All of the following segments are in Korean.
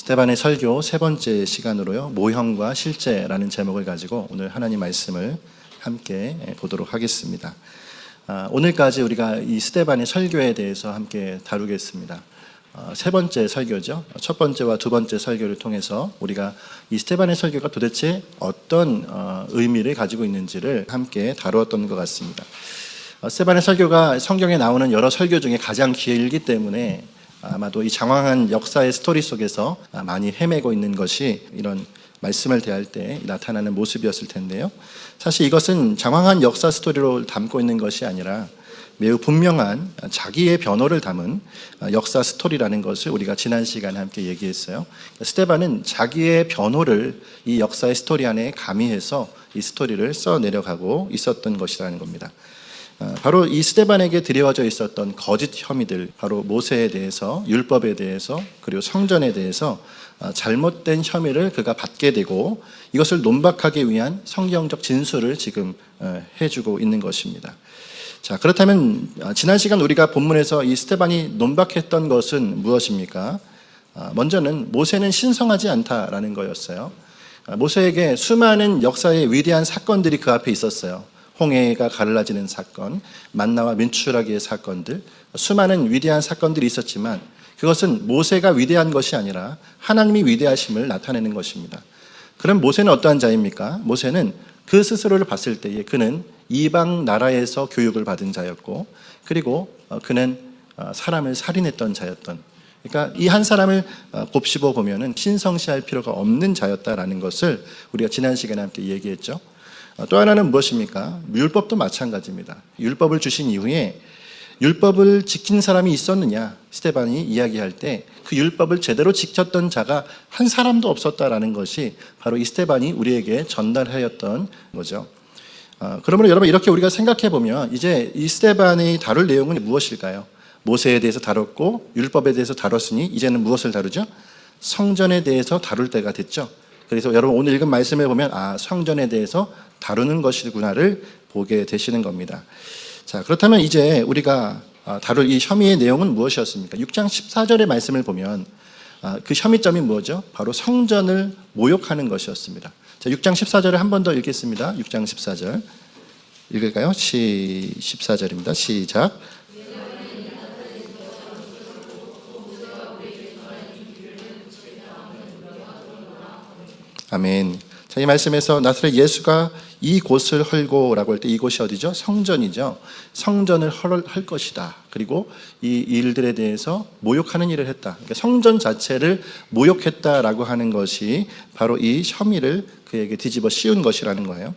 스데반의 설교 세 번째 시간으로요, 모형과 실제라는 제목을 가지고 오늘 하나님 말씀을 함께 보도록 하겠습니다. 오늘까지 우리가 이 스데반의 설교에 대해서 함께 다루겠습니다. 세 번째 설교죠. 첫 번째와 두 번째 설교를 통해서 우리가 이 스데반의 설교가 도대체 어떤 의미를 가지고 있는지를 함께 다루었던 것 같습니다. 스데반의 설교가 성경에 나오는 여러 설교 중에 가장 길기 때문에 아마도 이 장황한 역사의 스토리 속에서 많이 헤매고 있는 것이 이런 말씀을 대할 때 나타나는 모습이었을 텐데요. 사실 이것은 장황한 역사 스토리로 담고 있는 것이 아니라 매우 분명한 자기의 변호를 담은 역사 스토리라는 것을 우리가 지난 시간에 함께 얘기했어요. 스데반은 자기의 변호를 이 역사의 스토리 안에 가미해서 이 스토리를 써내려가고 있었던 것이라는 겁니다. 바로 이 스데반에게 드려져 있었던 거짓 혐의들, 바로 모세에 대해서, 율법에 대해서, 그리고 성전에 대해서 잘못된 혐의를 그가 받게 되고 이것을 논박하기 위한 성경적 진술을 지금 해주고 있는 것입니다. 자, 그렇다면 지난 시간 우리가 본문에서 이 스데반이 논박했던 것은 무엇입니까? 먼저는 모세는 신성하지 않다라는 거였어요. 모세에게 수많은 역사의 위대한 사건들이 그 앞에 있었어요. 홍해가 갈라지는 사건, 만나와 민추라기의 사건들, 수많은 위대한 사건들이 있었지만 그것은 모세가 위대한 것이 아니라 하나님이 위대하심을 나타내는 것입니다. 그럼 모세는 어떠한 자입니까? 모세는 그 스스로를 봤을 때에 그는 이방 나라에서 교육을 받은 자였고, 그리고 그는 사람을 살인했던 자였던, 그러니까 이 한 사람을 곱씹어 보면은 신성시할 필요가 없는 자였다라는 것을 우리가 지난 시간에 함께 얘기했죠. 또 하나는 무엇입니까? 율법도 마찬가지입니다. 율법을 주신 이후에 율법을 지킨 사람이 있었느냐? 스데반이 이야기할 때 그 율법을 제대로 지켰던 자가 한 사람도 없었다라는 것이 바로 이 스데반이 우리에게 전달하였던 거죠. 그러므로 여러분, 이렇게 우리가 생각해 보면 이제 이 스데반이 다룰 내용은 무엇일까요? 모세에 대해서 다뤘고 율법에 대해서 다뤘으니 이제는 무엇을 다루죠? 성전에 대해서 다룰 때가 됐죠. 그래서 여러분, 오늘 읽은 말씀을 보면 성전에 대해서 다루는 것이구나를 보게 되시는 겁니다. 자, 그렇다면 이제 우리가 다룰 이 혐의의 내용은 무엇이었습니까? 6장 14절의 말씀을 보면 그 혐의점이 뭐죠? 바로 성전을 모욕하는 것이었습니다. 자, 6장 14절을 한 번 더 읽겠습니다. 6장 14절 읽을까요? 14절입니다. 시작. 아멘. 자, 이 말씀에서 나사렛 예수가 이 곳을 헐고라고 할 때 이곳이 어디죠? 성전이죠. 성전을 할 것이다. 그리고 이 일들에 대해서 모욕하는 일을 했다. 그러니까 성전 자체를 모욕했다라고 하는 것이 바로 이 혐의를 그에게 뒤집어 씌운 것이라는 거예요.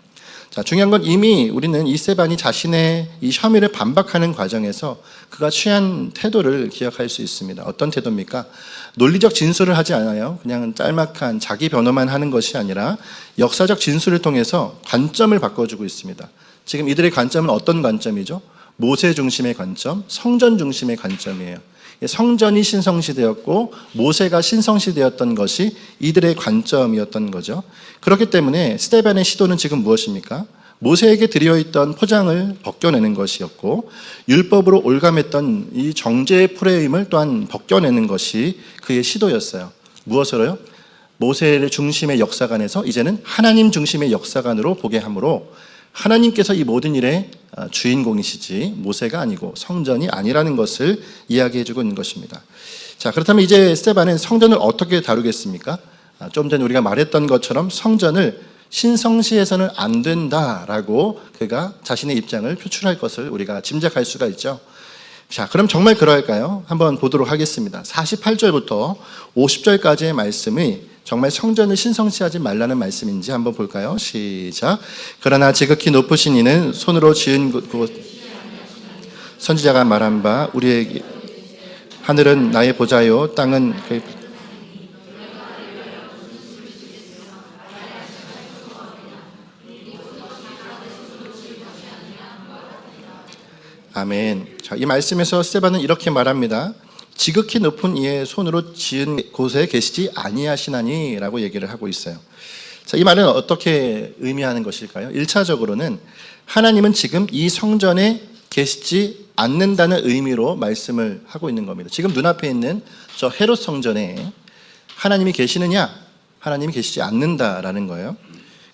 자, 중요한 건 이미 우리는 이 스데반이 자신의 이 혐의를 반박하는 과정에서 그가 취한 태도를 기억할 수 있습니다. 어떤 태도입니까? 논리적 진술을 하지 않아요. 그냥 짤막한 자기 변호만 하는 것이 아니라 역사적 진술을 통해서 관점을 바꿔주고 있습니다. 지금 이들의 관점은 어떤 관점이죠? 모세 중심의 관점, 성전 중심의 관점이에요. 성전이 신성시되었고 모세가 신성시되었던 것이 이들의 관점이었던 거죠. 그렇기 때문에 스데반의 시도는 지금 무엇입니까? 모세에게 드려있던 포장을 벗겨내는 것이었고 율법으로 올감했던 이 정죄의 프레임을 또한 벗겨내는 것이 그의 시도였어요. 무엇으로요? 모세를 중심의 역사관에서 이제는 하나님 중심의 역사관으로 보게 하므로 하나님께서 이 모든 일의 주인공이시지 모세가 아니고 성전이 아니라는 것을 이야기해주고 있는 것입니다. 자, 그렇다면 이제 스데반은 성전을 어떻게 다루겠습니까? 좀 전에 우리가 말했던 것처럼 성전을 신성시해서는 안 된다라고 그가 자신의 입장을 표출할 것을 우리가 짐작할 수가 있죠. 자, 그럼 정말 그럴까요? 한번 보도록 하겠습니다. 48절부터 50절까지의 말씀이 정말 성전을 신성시하지 말라는 말씀인지 한번 볼까요? 시작. 그러나 지극히 높으신 이는 손으로 지은 곳 선지자가 말한 바 우리에게 하늘은 나의 보좌요 땅은 그의 아멘. 자, 이 말씀에서 스데반은 이렇게 말합니다. 지극히 높은 이의 손으로 지은 곳에 계시지 아니하시나니 라고 얘기를 하고 있어요. 자, 이 말은 어떻게 의미하는 것일까요? 1차적으로는 하나님은 지금 이 성전에 계시지 않는다는 의미로 말씀을 하고 있는 겁니다. 지금 눈앞에 있는 저 헤롯 성전에 하나님이 계시느냐? 하나님이 계시지 않는다라는 거예요.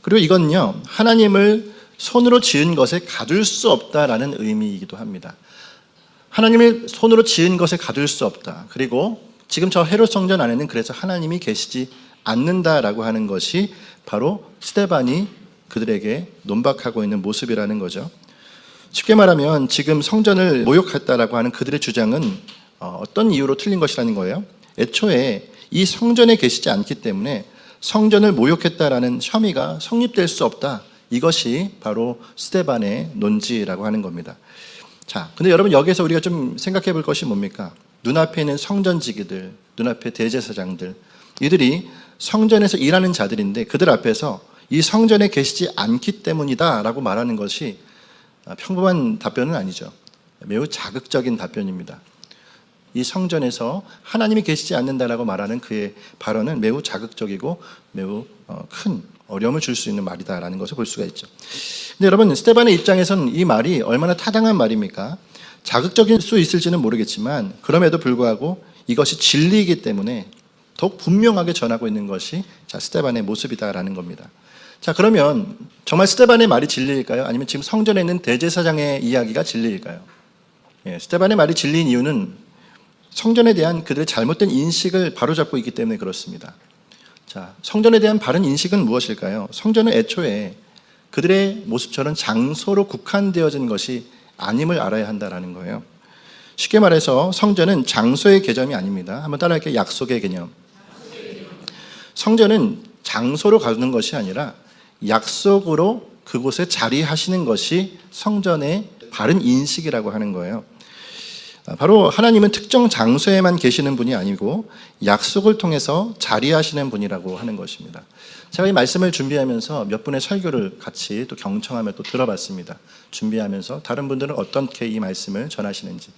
그리고 이건요, 하나님을 손으로 지은 것에 가둘 수 없다라는 의미이기도 합니다. 하나님을 손으로 지은 것에 가둘 수 없다. 그리고 지금 저 헤롯 성전 안에는 그래서 하나님이 계시지 않는다라고 하는 것이 바로 스데반이 그들에게 논박하고 있는 모습이라는 거죠. 쉽게 말하면 지금 성전을 모욕했다라고 하는 그들의 주장은 어떤 이유로 틀린 것이라는 거예요. 애초에 이 성전에 계시지 않기 때문에 성전을 모욕했다라는 혐의가 성립될 수 없다. 이것이 바로 스데반의 논지라고 하는 겁니다. 자, 근데 여러분 여기서 우리가 좀 생각해 볼 것이 뭡니까? 눈앞에 있는 성전지기들, 눈앞에 대제사장들, 이들이 성전에서 일하는 자들인데 그들 앞에서 이 성전에 계시지 않기 때문이다 라고 말하는 것이 평범한 답변은 아니죠. 매우 자극적인 답변입니다. 이 성전에서 하나님이 계시지 않는다라고 말하는 그의 발언은 매우 자극적이고 매우 큰 어려움을 줄 수 있는 말이다라는 것을 볼 수가 있죠. 근데 여러분, 스데반의 입장에서는 이 말이 얼마나 타당한 말입니까? 자극적일 수 있을지는 모르겠지만 그럼에도 불구하고 이것이 진리이기 때문에 더욱 분명하게 전하고 있는 것이 스데반의 모습이다라는 겁니다. 자, 그러면 정말 스데반의 말이 진리일까요? 아니면 지금 성전에 있는 대제사장의 이야기가 진리일까요? 스데반의 말이 진리인 이유는 성전에 대한 그들의 잘못된 인식을 바로잡고 있기 때문에 그렇습니다. 자, 성전에 대한 바른 인식은 무엇일까요? 성전은 애초에 그들의 모습처럼 장소로 국한되어진 것이 아님을 알아야 한다는 거예요. 쉽게 말해서 성전은 장소의 개념이 아닙니다. 한번 따라할게요. 약속의 개념. 성전은 장소로 가두는 것이 아니라 약속으로 그곳에 자리하시는 것이 성전의 바른 인식이라고 하는 거예요. 바로 하나님은 특정 장소에만 계시는 분이 아니고 약속을 통해서 자리하시는 분이라고 하는 것입니다. 제가 이 말씀을 준비하면서 몇 분의 설교를 같이 또 경청하며 또 들어봤습니다. 준비하면서 다른 분들은 어떻게 이 말씀을 전하시는지.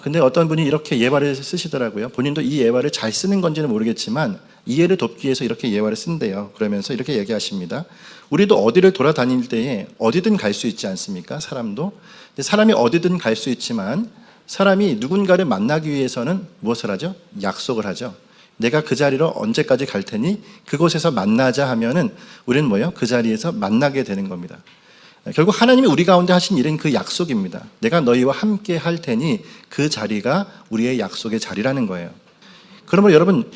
근데 어떤 분이 이렇게 예화를 쓰시더라고요. 본인도 이 예화를 잘 쓰는 건지는 모르겠지만 이해를 돕기 위해서 이렇게 예화를 쓴대요. 그러면서 이렇게 얘기하십니다. 우리도 어디를 돌아다닐 때에 어디든 갈 수 있지 않습니까? 사람도. 근데 사람이 어디든 갈 수 있지만 사람이 누군가를 만나기 위해서는 무엇을 하죠? 약속을 하죠. 내가 그 자리로 언제까지 갈 테니 그곳에서 만나자 하면은 우리는 뭐예요? 그 자리에서 만나게 되는 겁니다. 결국 하나님이 우리 가운데 하신 일은 그 약속입니다. 내가 너희와 함께 할 테니 그 자리가 우리의 약속의 자리라는 거예요. 그러면 여러분,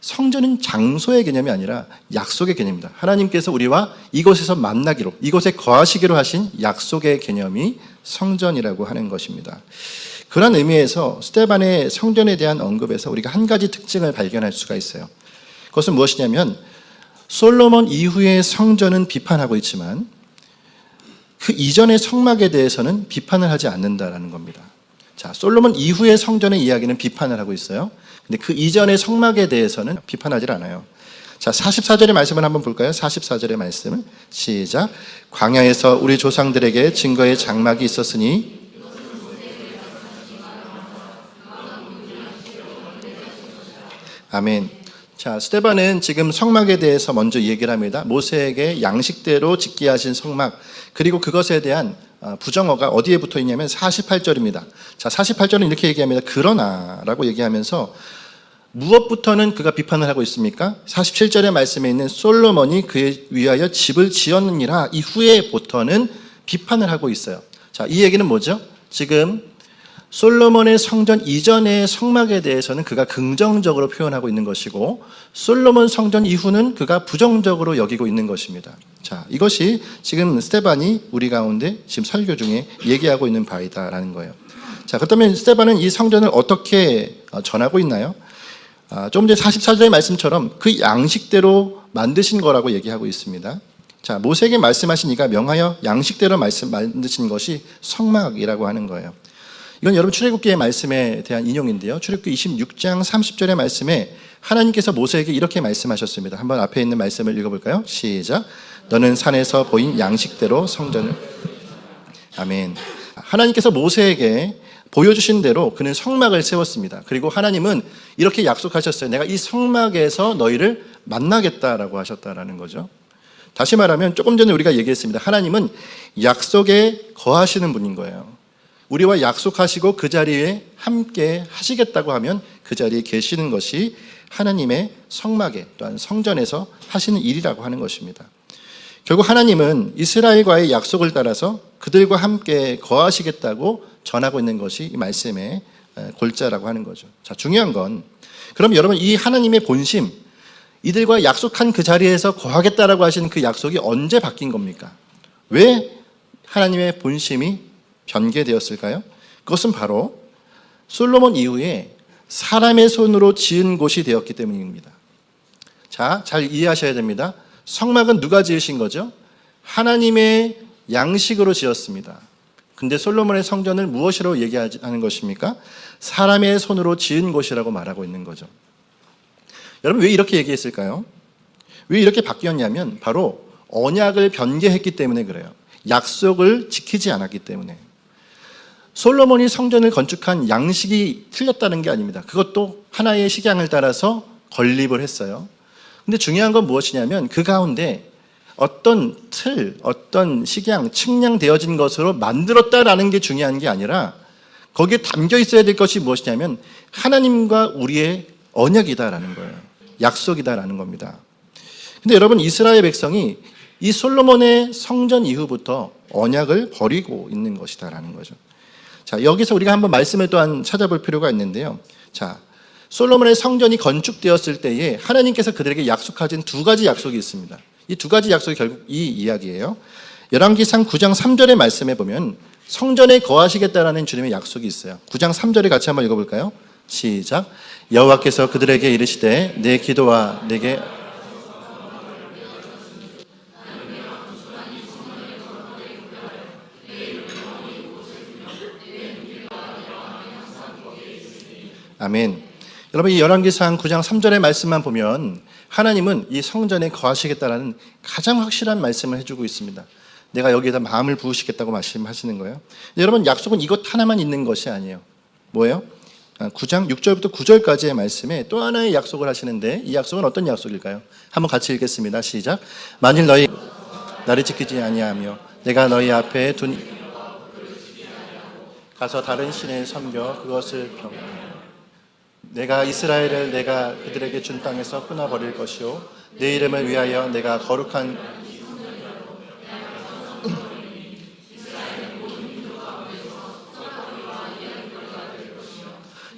성전은 장소의 개념이 아니라 약속의 개념입니다. 하나님께서 우리와 이곳에서 만나기로, 이곳에 거하시기로 하신 약속의 개념이 성전이라고 하는 것입니다. 그런 의미에서 스데반의 성전에 대한 언급에서 우리가 한 가지 특징을 발견할 수가 있어요. 그것은 무엇이냐면 솔로몬 이후의 성전은 비판하고 있지만 그 이전의 성막에 대해서는 비판을 하지 않는다라는 겁니다. 자, 솔로몬 이후의 성전의 이야기는 비판을 하고 있어요. 근데 그 이전의 성막에 대해서는 비판하지 않아요. 자, 44절의 말씀을 한번 볼까요? 44절의 말씀을 시작. 광야에서 우리 조상들에게 증거의 장막이 있었으니 아멘. 자, 스데반은 지금 성막에 대해서 먼저 얘기를 합니다. 모세에게 양식대로 짓게 하신 성막, 그리고 그것에 대한 부정어가 어디에 붙어 있냐면 48절입니다. 자, 48절은 이렇게 얘기합니다. 그러나 라고 얘기하면서 무엇부터는 그가 비판을 하고 있습니까? 47절의 말씀에 있는 솔로몬이 그에 위하여 집을 지었느니라 이후에부터는 비판을 하고 있어요. 자, 이 얘기는 뭐죠? 지금 솔로몬의 성전 이전의 성막에 대해서는 그가 긍정적으로 표현하고 있는 것이고 솔로몬 성전 이후는 그가 부정적으로 여기고 있는 것입니다. 자, 이것이 지금 스데반이 우리 가운데 지금 설교 중에 얘기하고 있는 바이다라는 거예요. 자, 그렇다면 스데반은 이 성전을 어떻게 전하고 있나요? 좀 전에 44절의 말씀처럼 그 양식대로 만드신 거라고 얘기하고 있습니다. 자, 모세에게 말씀하신 이가 명하여 양식대로 만드신 것이 성막이라고 하는 거예요. 이건 여러분 출애굽기의 말씀에 대한 인용인데요. 출애굽기 26장 30절의 말씀에 하나님께서 모세에게 이렇게 말씀하셨습니다. 한번 앞에 있는 말씀을 읽어볼까요? 시작. 너는 산에서 보인 양식대로 성전을. 아멘. 하나님께서 모세에게 보여주신 대로 그는 성막을 세웠습니다. 그리고 하나님은 이렇게 약속하셨어요. 내가 이 성막에서 너희를 만나겠다라고 하셨다라는 거죠. 다시 말하면 조금 전에 우리가 얘기했습니다. 하나님은 약속에 거하시는 분인 거예요. 우리와 약속하시고 그 자리에 함께 하시겠다고 하면 그 자리에 계시는 것이 하나님의 성막에 또한 성전에서 하시는 일이라고 하는 것입니다. 결국 하나님은 이스라엘과의 약속을 따라서 그들과 함께 거하시겠다고 전하고 있는 것이 이 말씀의 골자라고 하는 거죠. 자, 중요한 건 그럼 여러분 이 하나님의 본심, 이들과 약속한 그 자리에서 거하겠다라고 하신 그 약속이 언제 바뀐 겁니까? 왜 하나님의 본심이 변개되었을까요? 그것은 바로 솔로몬 이후에 사람의 손으로 지은 곳이 되었기 때문입니다. 자, 잘 이해하셔야 됩니다. 성막은 누가 지으신 거죠? 하나님의 양식으로 지었습니다. 근데 솔로몬의 성전을 무엇이라고 얘기하는 것입니까? 사람의 손으로 지은 곳이라고 말하고 있는 거죠. 여러분 왜 이렇게 얘기했을까요? 왜 이렇게 바뀌었냐면 바로 언약을 변개했기 때문에 그래요. 약속을 지키지 않았기 때문에. 솔로몬이 성전을 건축한 양식이 틀렸다는 게 아닙니다. 그것도 하나의 식양을 따라서 건립을 했어요. 근데 중요한 건 무엇이냐면 그 가운데 어떤 틀, 어떤 식양, 측량되어진 것으로 만들었다라는 게 중요한 게 아니라 거기에 담겨 있어야 될 것이 무엇이냐면 하나님과 우리의 언약이다라는 거예요. 약속이다라는 겁니다. 근데 여러분 이스라엘 백성이 이 솔로몬의 성전 이후부터 언약을 버리고 있는 것이다라는 거죠. 자, 여기서 우리가 한번 말씀을 또한 찾아볼 필요가 있는데요. 자, 솔로몬의 성전이 건축되었을 때에 하나님께서 그들에게 약속하신 두 가지 약속이 있습니다. 이 두 가지 약속이 결국 이 이야기예요. 열왕기상 9장 3절의 말씀에 보면 성전에 거하시겠다라는 주님의 약속이 있어요. 9장 3절에 같이 한번 읽어볼까요? 시작. 여호와께서 그들에게 이르시되 내 기도와 내게 아멘. 여러분 이 열왕기상 9장 3절의 말씀만 보면 하나님은 이 성전에 거하시겠다라는 가장 확실한 말씀을 해주고 있습니다. 내가 여기에다 마음을 부으시겠다고 말씀하시는 거예요. 여러분 약속은 이것 하나만 있는 것이 아니에요. 뭐예요? 9장 6절부터 9절까지의 말씀에 또 하나의 약속을 하시는데 이 약속은 어떤 약속일까요? 한번 같이 읽겠습니다. 시작. 만일 너희 나를 지키지 아니하며 내가 너희 앞에 둔 가서 다른 신을 섬겨 그것을 내가 이스라엘을 내가 그들에게 준 땅에서 끊어버릴 것이요 내 이름을 위하여 내가 거룩한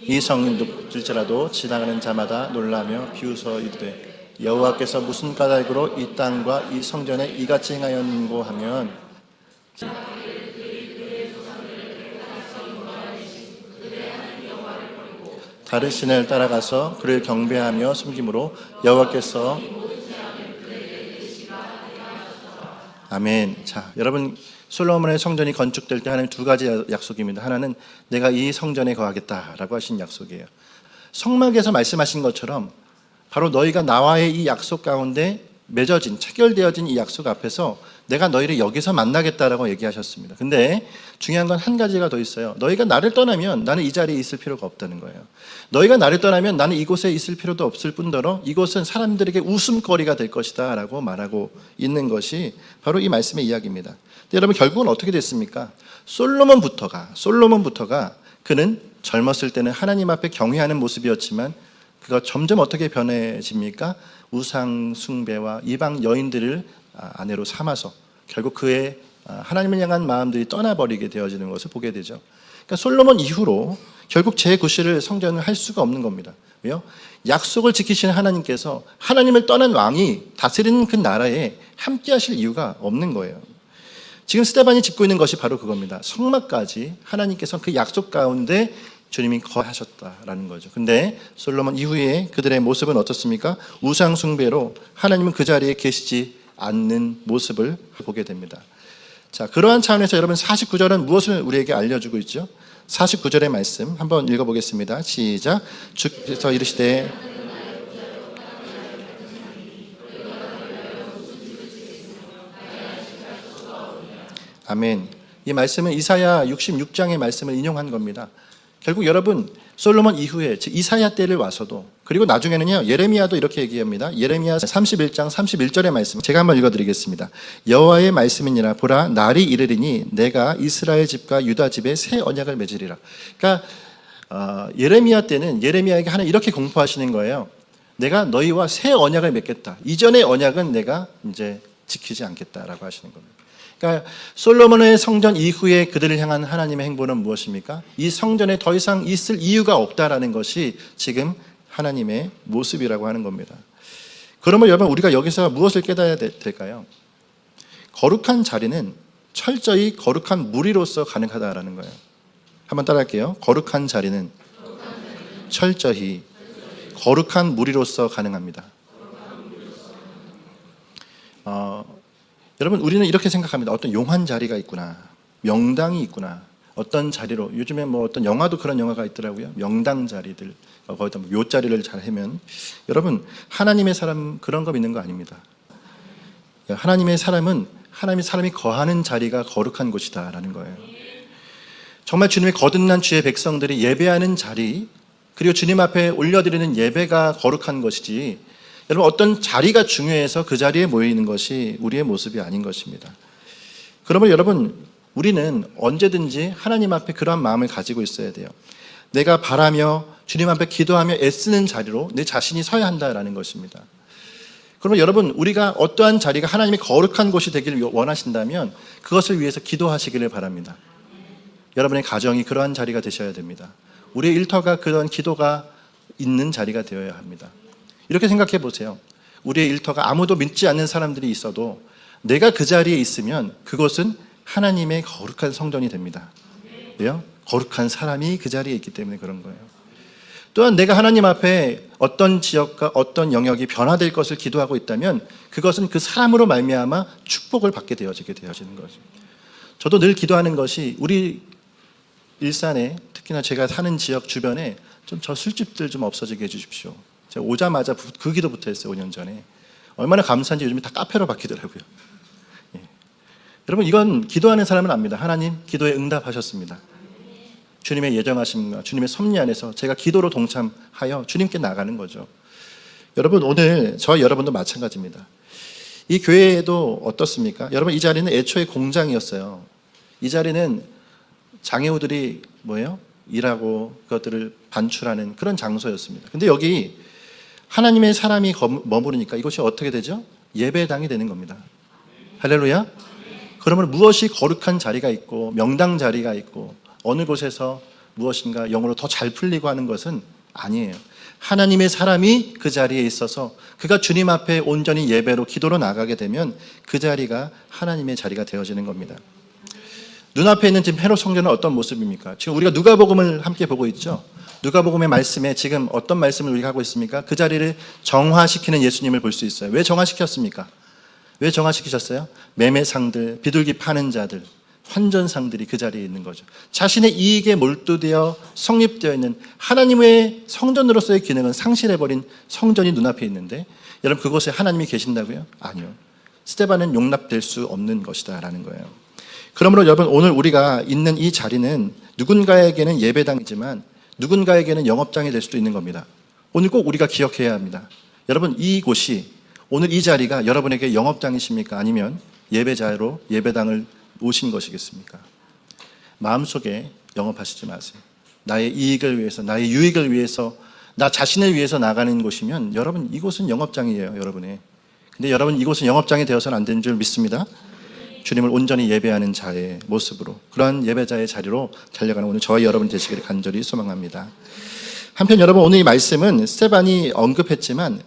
이 성인도 들지라도 지나가는 자마다 놀라며 비웃어 이르되 여호와께서 무슨 까닭으로 이 땅과 이 성전에 이같이 행하였는고 하면 다른 신을 따라가서 그를 경배하며 숨김으로 여호와께서 아멘. 자, 여러분 솔로몬의 성전이 건축될 때 하나님 두 가지 약속입니다. 하나는 내가 이 성전에 거하겠다라고 하신 약속이에요. 성막에서 말씀하신 것처럼 바로 너희가 나와의 이 약속 가운데 맺어진 체결되어진 이 약속 앞에서 내가 너희를 여기서 만나겠다라고 얘기하셨습니다. 근데 중요한 건 한 가지가 더 있어요. 너희가 나를 떠나면 나는 이 자리에 있을 필요가 없다는 거예요. 너희가 나를 떠나면 나는 이곳에 있을 필요도 없을 뿐더러 이곳은 사람들에게 웃음거리가 될 것이다 라고 말하고 있는 것이 바로 이 말씀의 이야기입니다. 근데 여러분 결국은 어떻게 됐습니까? 솔로몬부터가 그는 젊었을 때는 하나님 앞에 경외하는 모습이었지만 그가 점점 어떻게 변해집니까? 우상 숭배와 이방 여인들을 아내로 삼아서 결국 그의 하나님을 향한 마음들이 떠나버리게 되어지는 것을 보게 되죠. 그러니까 솔로몬 이후로 결국 제9시를 성전을 할 수가 없는 겁니다. 왜요? 약속을 지키시는 하나님께서 하나님을 떠난 왕이 다스리는 그 나라에 함께 하실 이유가 없는 거예요. 지금 스데반이 짚고 있는 것이 바로 그겁니다. 성막까지 하나님께서 그 약속 가운데 주님이 거하셨다라는 거죠. 근데 솔로몬 이후에 그들의 모습은 어떻습니까? 우상 숭배로 하나님은 그 자리에 계시지 않는 모습을 보게 됩니다. 자, 그러한 차원에서 여러분 49절은 무엇을 우리에게 알려주고 있죠? 49절의 말씀 한번 읽어보겠습니다. 시작. 주께서 이르시되 아멘. 이 말씀은 이사야 66장의 말씀을 인용한 겁니다. 결국 여러분 솔로몬 이후에 즉 이사야 때를 와서도 그리고 나중에는요 예레미야도 이렇게 얘기합니다. 예레미야 31장 31절의 말씀 제가 한번 읽어드리겠습니다. 여호와의 말씀이니라 보라 날이 이르리니 내가 이스라엘 집과 유다 집에 새 언약을 맺으리라. 그러니까 예레미야 때는 예레미야에게 하나 이렇게 공포하시는 거예요. 내가 너희와 새 언약을 맺겠다. 이전의 언약은 내가 이제 지키지 않겠다라고 하시는 겁니다. 그러니까 솔로몬의 성전 이후에 그들을 향한 하나님의 행보는 무엇입니까? 이 성전에 더 이상 있을 이유가 없다라는 것이 지금 하나님의 모습이라고 하는 겁니다. 그러면 여러분, 우리가 여기서 무엇을 깨달아야 될까요? 거룩한 자리는 철저히 거룩한 무리로서 가능하다라는 거예요. 한번 따라할게요. 거룩한 자리는 철저히 거룩한 무리로서 가능합니다. 여러분, 우리는 이렇게 생각합니다. 어떤 용한 자리가 있구나, 명당이 있구나, 어떤 자리로, 요즘에 뭐 어떤 영화도 그런 영화가 있더라고요. 명당 자리들, 거기다 묘자리를 잘 하면. 여러분, 하나님의 사람 그런 거 믿는 거 아닙니다. 하나님의 사람은 하나님의 사람이 거하는 자리가 거룩한 곳이다라는 거예요. 정말 주님의 거듭난 주의 백성들이 예배하는 자리, 그리고 주님 앞에 올려드리는 예배가 거룩한 것이지, 여러분, 어떤 자리가 중요해서 그 자리에 모여 있는 것이 우리의 모습이 아닌 것입니다. 그러면 여러분, 우리는 언제든지 하나님 앞에 그러한 마음을 가지고 있어야 돼요. 내가 바라며 주님 앞에 기도하며 애쓰는 자리로 내 자신이 서야 한다라는 것입니다. 그러면 여러분, 우리가 어떠한 자리가 하나님의 거룩한 곳이 되기를 원하신다면 그것을 위해서 기도하시기를 바랍니다. 여러분의 가정이 그러한 자리가 되셔야 됩니다. 우리의 일터가 그런 기도가 있는 자리가 되어야 합니다. 이렇게 생각해 보세요. 우리의 일터가 아무도 믿지 않는 사람들이 있어도 내가 그 자리에 있으면 그것은 하나님의 거룩한 성전이 됩니다. 왜요? 거룩한 사람이 그 자리에 있기 때문에 그런 거예요. 또한 내가 하나님 앞에 어떤 지역과 어떤 영역이 변화될 것을 기도하고 있다면 그것은 그 사람으로 말미암아 축복을 받게 되어지는 거죠. 저도 늘 기도하는 것이 우리 일산에, 특히나 제가 사는 지역 주변에 좀 저 술집들 좀 없어지게 해주십시오. 제가 오자마자 그 기도부터 했어요. 5년 전에. 얼마나 감사한지 요즘에 다 카페로 바뀌더라고요. 예. 여러분, 이건 기도하는 사람은 압니다. 하나님 기도에 응답하셨습니다. 주님의 예정하심과 주님의 섭리 안에서 제가 기도로 동참하여 주님께 나가는 거죠. 여러분, 오늘 저와 여러분도 마찬가지입니다. 이 교회도 어떻습니까? 여러분, 이 자리는 애초에 공장이었어요. 이 자리는 장애우들이 뭐예요? 일하고 그것들을 반출하는 그런 장소였습니다. 근데 여기 하나님의 사람이 머무르니까 이것이 어떻게 되죠? 예배당이 되는 겁니다. 할렐루야. 그러면 무엇이 거룩한 자리가 있고 명당 자리가 있고 어느 곳에서 무엇인가 영으로 더 잘 풀리고 하는 것은 아니에요. 하나님의 사람이 그 자리에 있어서 그가 주님 앞에 온전히 예배로 기도로 나가게 되면 그 자리가 하나님의 자리가 되어지는 겁니다. 눈앞에 있는 지금 헤롯 성전은 어떤 모습입니까? 지금 우리가 누가복음을 함께 보고 있죠. 누가복음의 말씀에 지금 어떤 말씀을 우리가 하고 있습니까? 그 자리를 정화시키는 예수님을 볼 수 있어요. 왜 정화시켰습니까? 왜 정화시키셨어요? 매매상들, 비둘기 파는 자들, 환전상들이 그 자리에 있는 거죠. 자신의 이익에 몰두되어 성립되어 있는 하나님의 성전으로서의 기능은 상실해버린 성전이 눈앞에 있는데, 여러분, 그곳에 하나님이 계신다고요? 아니요. 스데반은 용납될 수 없는 것이다 라는 거예요. 그러므로 여러분, 오늘 우리가 있는 이 자리는 누군가에게는 예배당이지만 누군가에게는 영업장이 될 수도 있는 겁니다. 오늘 꼭 우리가 기억해야 합니다. 여러분, 이곳이, 오늘 이 자리가 여러분에게 영업장이십니까? 아니면 예배자로 예배당을 오신 것이겠습니까? 마음속에 영업하시지 마세요. 나의 이익을 위해서, 나의 유익을 위해서, 나 자신을 위해서 나가는 곳이면 여러분, 이곳은 영업장이에요, 여러분의. 근데 여러분, 이곳은 영업장이 되어서는 안 되는 줄 믿습니다. 주님을 온전히 예배하는 자의 모습으로, 그러한 예배자의 자리로 달려가는 오늘 저와 여러분 되시기를 간절히 소망합니다. 한편 여러분, 오늘 이 말씀은 스데반이 언급했지만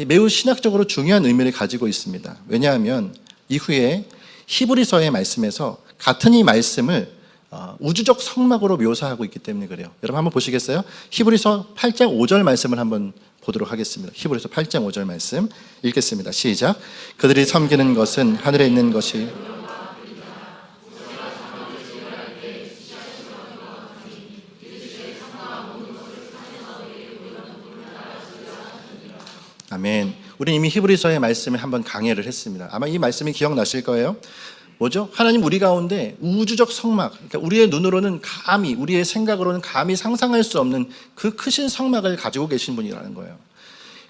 매우 신학적으로 중요한 의미를 가지고 있습니다. 왜냐하면 이후에 히브리서의 말씀에서 같은 이 말씀을 우주적 성막으로 묘사하고 있기 때문에 그래요. 여러분 한번 보시겠어요? 히브리서 8장 5절 말씀을 한번 보도록 하겠습니다. 히브리서 8장 5절 말씀 읽겠습니다. 시작. 그들이 섬기는 것은 하늘에 있는 것이 아멘. 우리는 이미 히브리서의 말씀을 한번 강해를 했습니다. 아마 이 말씀이 기억나실 거예요. 뭐죠? 하나님 우리 가운데 우주적 성막, 그러니까 우리의 눈으로는 감히, 우리의 생각으로는 감히 상상할 수 없는 그 크신 성막을 가지고 계신 분이라는 거예요.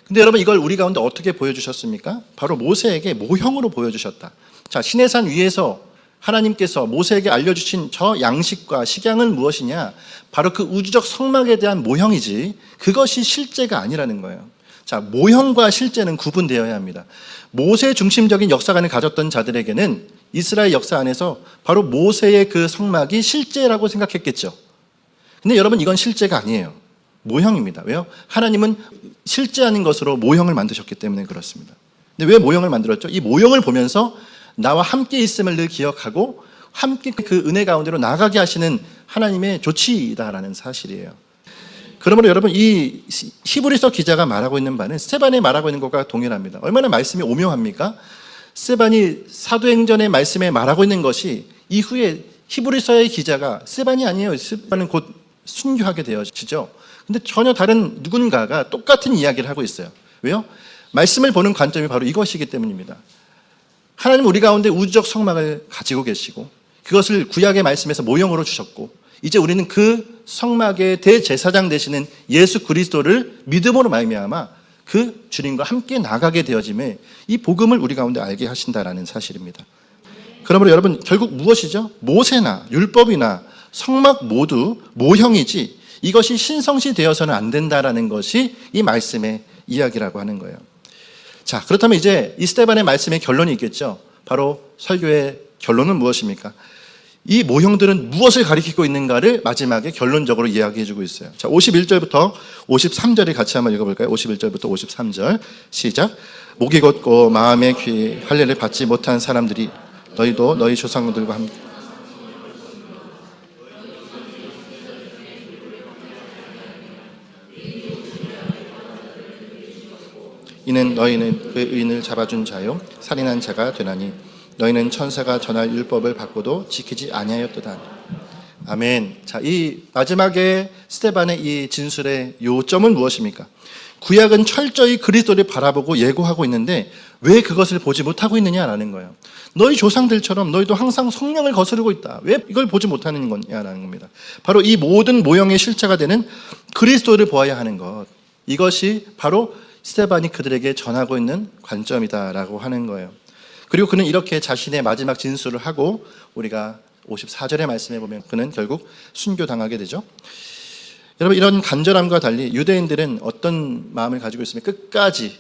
근데 여러분, 이걸 우리 가운데 어떻게 보여주셨습니까? 바로 모세에게 모형으로 보여주셨다. 자, 시내산 위에서 하나님께서 모세에게 알려주신 저 양식과 식양은 무엇이냐? 바로 그 우주적 성막에 대한 모형이지 그것이 실제가 아니라는 거예요. 자, 모형과 실제는 구분되어야 합니다. 모세 중심적인 역사관을 가졌던 자들에게는 이스라엘 역사 안에서 바로 모세의 그 성막이 실제라고 생각했겠죠. 근데 여러분, 이건 실제가 아니에요. 모형입니다. 왜요? 하나님은 실제하는 것으로 모형을 만드셨기 때문에 그렇습니다. 근데 왜 모형을 만들었죠? 이 모형을 보면서 나와 함께 있음을 늘 기억하고 함께 그 은혜 가운데로 나가게 하시는 하나님의 조치이다라는 사실이에요. 그러므로 여러분, 이 히브리서 기자가 말하고 있는 바는 스데반이 말하고 있는 것과 동일합니다. 얼마나 말씀이 오묘합니까? 스데반이 사도행전의 말씀에 말하고 있는 것이 이후에 히브리서의 기자가 스데반이 아니에요. 스데반은 곧 순교하게 되어지죠. 근데 전혀 다른 누군가가 똑같은 이야기를 하고 있어요. 왜요? 말씀을 보는 관점이 바로 이것이기 때문입니다. 하나님은 우리 가운데 우주적 성막을 가지고 계시고 그것을 구약의 말씀에서 모형으로 주셨고 이제 우리는 그 성막의 대제사장 되시는 예수 그리스도를 믿음으로 말미암아 그 주님과 함께 나가게 되어짐에 이 복음을 우리 가운데 알게 하신다라는 사실입니다. 그러므로 여러분, 결국 무엇이죠? 모세나 율법이나 성막 모두 모형이지 이것이 신성시 되어서는 안 된다라는 것이 이 말씀의 이야기라고 하는 거예요. 자, 그렇다면 이제 이 스데반의 말씀의 결론이 있겠죠. 바로 설교의 결론은 무엇입니까? 이 모형들은 무엇을 가리키고 있는가를 마지막에 결론적으로 이야기해주고 있어요. 자, 51절부터 53절을 같이 한번 읽어볼까요? 51절부터 53절 시작. 목이 곧고 마음의 귀 할례를 받지 못한 사람들이 너희도 너희 조상들과 함께 이는 너희는 그 의인을 잡아준 자요 살인한 자가 되나니 너희는 천사가 전할 율법을 받고도 지키지 아니하였도다. 아멘. 자, 이 마지막에 스데반의 이 진술의 요점은 무엇입니까? 구약은 철저히 그리스도를 바라보고 예고하고 있는데 왜 그것을 보지 못하고 있느냐라는 거예요. 너희 조상들처럼 너희도 항상 성령을 거스르고 있다. 왜 이걸 보지 못하는 거냐라는 겁니다. 바로 이 모든 모형의 실체가 되는 그리스도를 보아야 하는 것. 이것이 바로 스데반이 그들에게 전하고 있는 관점이다라고 하는 거예요. 그리고 그는 이렇게 자신의 마지막 진술을 하고 우리가 54절의 말씀에 보면 그는 결국 순교당하게 되죠. 여러분, 이런 간절함과 달리 유대인들은 어떤 마음을 가지고 있으면 끝까지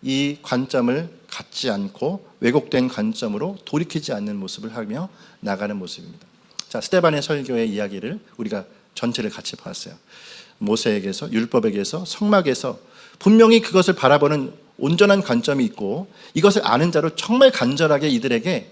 이 관점을 갖지 않고 왜곡된 관점으로 돌이키지 않는 모습을 하며 나가는 모습입니다. 자, 스데반의 설교의 이야기를 우리가 전체를 같이 봤어요. 모세에게서, 율법에게서, 성막에서 분명히 그것을 바라보는 온전한 관점이 있고 이것을 아는 자로 정말 간절하게 이들에게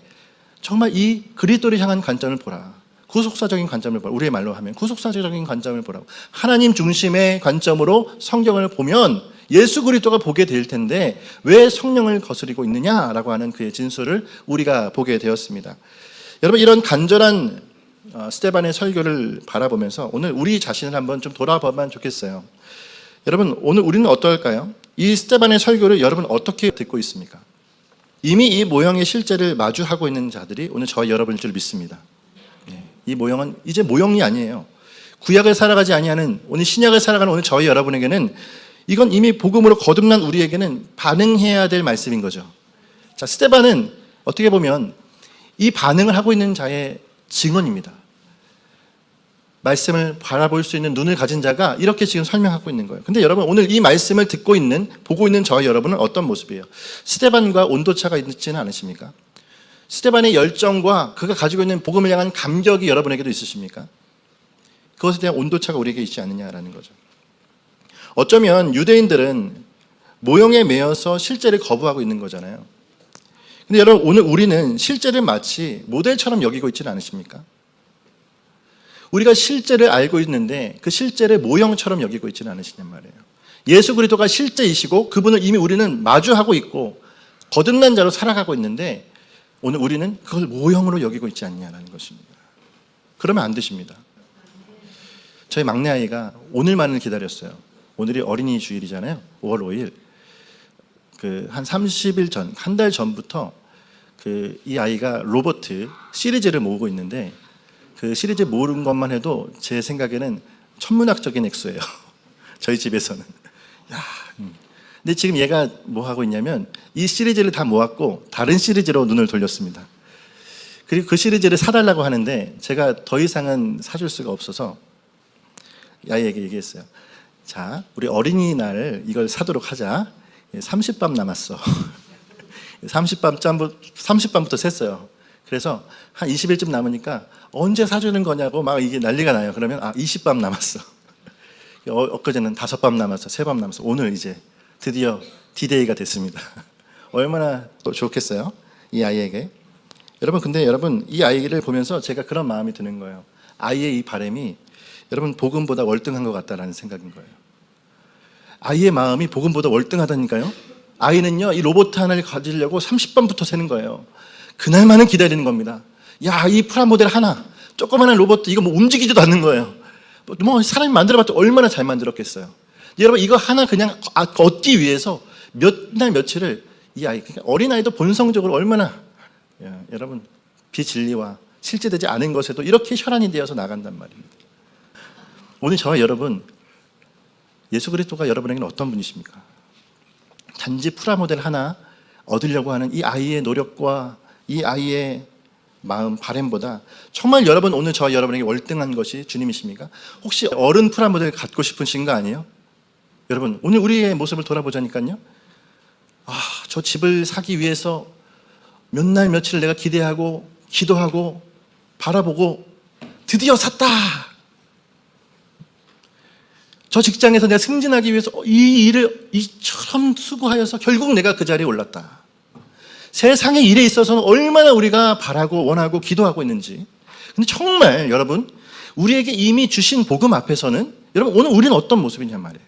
정말 이 그리스도를 향한 관점을 보라. 구속사적인 관점을 보라. 우리의 말로 하면 구속사적인 관점을 보라고. 하나님 중심의 관점으로 성경을 보면 예수 그리스도가 보게 될 텐데 왜 성령을 거스리고 있느냐라고 하는 그의 진술을 우리가 보게 되었습니다. 여러분, 이런 간절한 스데반의 설교를 바라보면서 오늘 우리 자신을 한번 좀 돌아보면 좋겠어요. 여러분, 오늘 우리는 어떨까요? 이 스데반의 설교를 여러분 어떻게 듣고 있습니까? 이미 이 모형의 실제를 마주하고 있는 자들이 오늘 저와 여러분일 줄 믿습니다. 이 모형은 이제 모형이 아니에요. 구약을 살아가지 아니하는 오늘 신약을 살아가는 오늘 저와 여러분에게는 이건 이미 복음으로 거듭난 우리에게는 반응해야 될 말씀인 거죠. 자, 스데반은 어떻게 보면 이 반응을 하고 있는 자의 증언입니다. 말씀을 바라볼 수 있는 눈을 가진 자가 이렇게 지금 설명하고 있는 거예요. 근데 여러분, 오늘 이 말씀을 듣고 있는, 보고 있는 저와 여러분은 어떤 모습이에요? 스데반과 온도차가 있지는 않으십니까? 스데반의 열정과 그가 가지고 있는 복음을 향한 감격이 여러분에게도 있으십니까? 그것에 대한 온도차가 우리에게 있지 않느냐라는 거죠. 어쩌면 유대인들은 모형에 매여서 실제를 거부하고 있는 거잖아요. 근데 여러분, 오늘 우리는 실제를 마치 모델처럼 여기고 있지는 않으십니까? 우리가 실제를 알고 있는데 그 실제를 모형처럼 여기고 있지는 않으시냔 말이에요. 예수 그리스도가 실제이시고 그분을 이미 우리는 마주하고 있고 거듭난 자로 살아가고 있는데 오늘 우리는 그걸 모형으로 여기고 있지 않냐라는 것입니다. 그러면 안 되십니다. 저희 막내 아이가 오늘만을 기다렸어요. 오늘이 어린이 주일이잖아요. 5월 5일. 한 30일 전, 한 달 전부터 이 아이가 로버트 시리즈를 모으고 있는데 그 시리즈 모으는 것만 해도 제 생각에는 천문학적인 액수예요. 저희 집에서는. 근데 지금 얘가 뭐 하고 있냐면 이 시리즈를 다 모았고 다른 시리즈로 눈을 돌렸습니다. 그리고 그 시리즈를 사달라고 하는데 제가 더 이상은 사줄 수가 없어서 아이에게 얘기했어요. 자, 우리 어린이날 이걸 사도록 하자. 30밤 남았어. 30밤부터 셌어요. 그래서 한 20일쯤 남으니까 언제 사주는 거냐고 막 이게 난리가 나요. 그러면 20밤 남았어. 엊그제는 5밤 남았어. 3밤 남았어. 오늘 이제 드디어 D-Day가 됐습니다. 얼마나 좋겠어요? 이 아이에게. 근데 여러분, 이 아이를 보면서 제가 그런 마음이 드는 거예요. 아이의 이 바람이 여러분 복음보다 월등한 것 같다라는 생각인 거예요. 아이의 마음이 복음보다 월등하다니까요. 아이는요, 이 로봇 하나를 가지려고 30밤부터 새는 거예요. 그날만은 기다리는 겁니다. 야, 이 프라모델 하나, 조그마한 로봇, 이거 뭐 움직이지도 않는 거예요. 뭐 사람이 만들어봤자 얼마나 잘 만들었겠어요. 여러분, 이거 하나 그냥 얻기 위해서 몇 날 며칠을 이 아이, 그러니까 어린아이도 본성적으로 얼마나, 여러분, 비진리와 실제되지 않은 것에도 이렇게 혈안이 되어서 나간단 말입니다. 오늘 저와 여러분, 예수 그리스도가 여러분에게는 어떤 분이십니까? 단지 프라모델 하나 얻으려고 하는 이 아이의 노력과 이 아이의 마음, 바램보다 정말 여러분, 오늘 저와 여러분에게 월등한 것이 주님이십니까? 혹시 어른 프라모델 갖고 싶으신 거 아니에요? 여러분, 오늘 우리의 모습을 돌아보자니까요. 저 집을 사기 위해서 몇 날 며칠 내가 기대하고 기도하고 바라보고 드디어 샀다. 저 직장에서 내가 승진하기 위해서 이 일을 이처럼 수고하여서 결국 내가 그 자리에 올랐다. 세상의 일에 있어서는 얼마나 우리가 바라고 원하고 기도하고 있는지. 근데 정말 여러분, 우리에게 이미 주신 복음 앞에서는 여러분, 오늘 우리는 어떤 모습이냐 말이에요.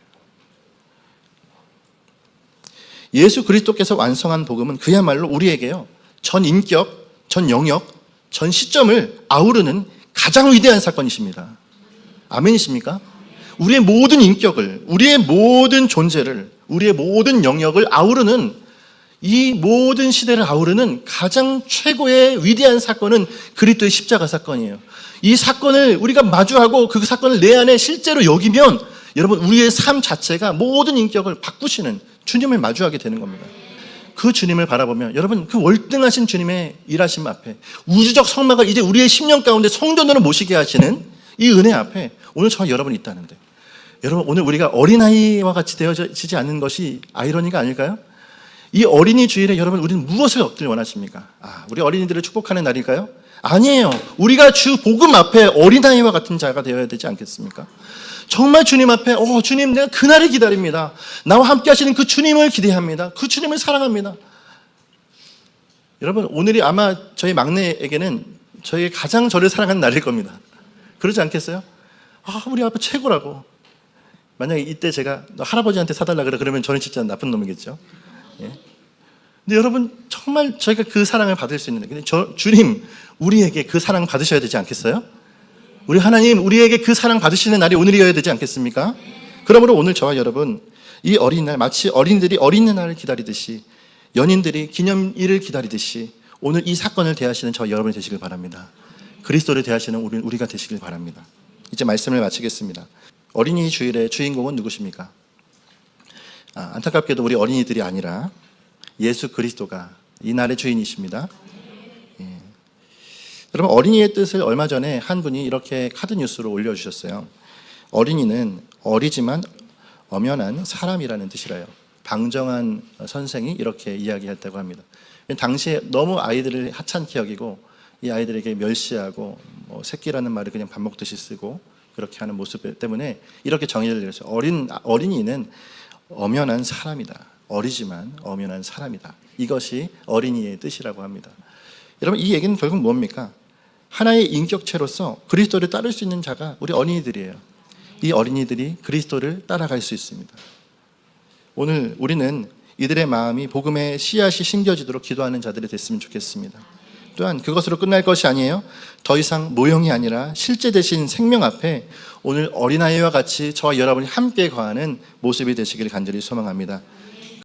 예수 그리스도께서 완성한 복음은 그야말로 우리에게요, 전 인격, 전 영역, 전 시점을 아우르는 가장 위대한 사건이십니다. 아멘이십니까? 우리의 모든 인격을, 우리의 모든 존재를, 우리의 모든 영역을 아우르는, 이 모든 시대를 아우르는 가장 최고의 위대한 사건은 그리스도의 십자가 사건이에요. 이 사건을 우리가 마주하고 그 사건을 내 안에 실제로 여기면 여러분, 우리의 삶 자체가 모든 인격을 바꾸시는 주님을 마주하게 되는 겁니다. 그 주님을 바라보면 여러분, 그 월등하신 주님의 일하심 앞에, 우주적 성막을 이제 우리의 심령 가운데 성전으로 모시게 하시는 이 은혜 앞에 오늘 저와 여러분이 있다는데, 여러분, 오늘 우리가 어린아이와 같이 되어지지 않는 것이 아이러니가 아닐까요? 이 어린이 주일에 여러분, 우리는 무엇을 얻길 원하십니까? 우리 어린이들을 축복하는 날일까요? 아니에요. 우리가 주 복음 앞에 어린아이와 같은 자가 되어야 되지 않겠습니까? 정말 주님 앞에, 주님, 내가 그날을 기다립니다. 나와 함께 하시는 그 주님을 기대합니다. 그 주님을 사랑합니다. 여러분, 오늘이 아마 저희 막내에게는 저희 가장 저를 사랑하는 날일 겁니다. 그러지 않겠어요? 우리 아빠 최고라고. 만약에 이때 제가 너 할아버지한테 사달라 그러면 저는 진짜 나쁜 놈이겠죠. 예. 근데 여러분, 정말 저희가 그 사랑을 받을 수 있는데, 근데 주님, 우리에게 그 사랑 받으셔야 되지 않겠어요? 우리 하나님, 우리에게 그 사랑 받으시는 날이 오늘이어야 되지 않겠습니까? 그러므로 오늘 저와 여러분, 이 어린이날, 마치 어린이들이 어린이날을 기다리듯이, 연인들이 기념일을 기다리듯이 오늘 이 사건을 대하시는 저와 여러분이 되시길 바랍니다. 그리스도를 대하시는 우리가 되시길 바랍니다. 이제 말씀을 마치겠습니다. 어린이 주일의 주인공은 누구십니까? 안타깝게도 우리 어린이들이 아니라 예수 그리스도가 이 날의 주인이십니다. 여러분, 어린이의 뜻을 얼마 전에 한 분이 이렇게 카드 뉴스로 올려주셨어요. 어린이는 어리지만 엄연한 사람이라는 뜻이래요. 방정환 선생이 이렇게 이야기했다고 합니다. 당시에 너무 아이들을 하찮게 여기고 이 아이들에게 멸시하고 새끼라는 말을 그냥 밥 먹듯이 쓰고 그렇게 하는 모습 때문에 이렇게 정의를 내렸어요. 어린이는 엄연한 사람이다. 어리지만 엄연한 사람이다. 이것이 어린이의 뜻이라고 합니다. 여러분, 이 얘기는 결국 뭡니까? 하나의 인격체로서 그리스도를 따를 수 있는 자가 우리 어린이들이에요. 이 어린이들이 그리스도를 따라갈 수 있습니다. 오늘 우리는 이들의 마음이 복음의 씨앗이 심겨지도록 기도하는 자들이 됐으면 좋겠습니다. 또한 그것으로 끝날 것이 아니에요. 더 이상 모형이 아니라 실제 되신 생명 앞에 오늘 어린아이와 같이 저와 여러분이 함께 거하는 모습이 되시길 간절히 소망합니다.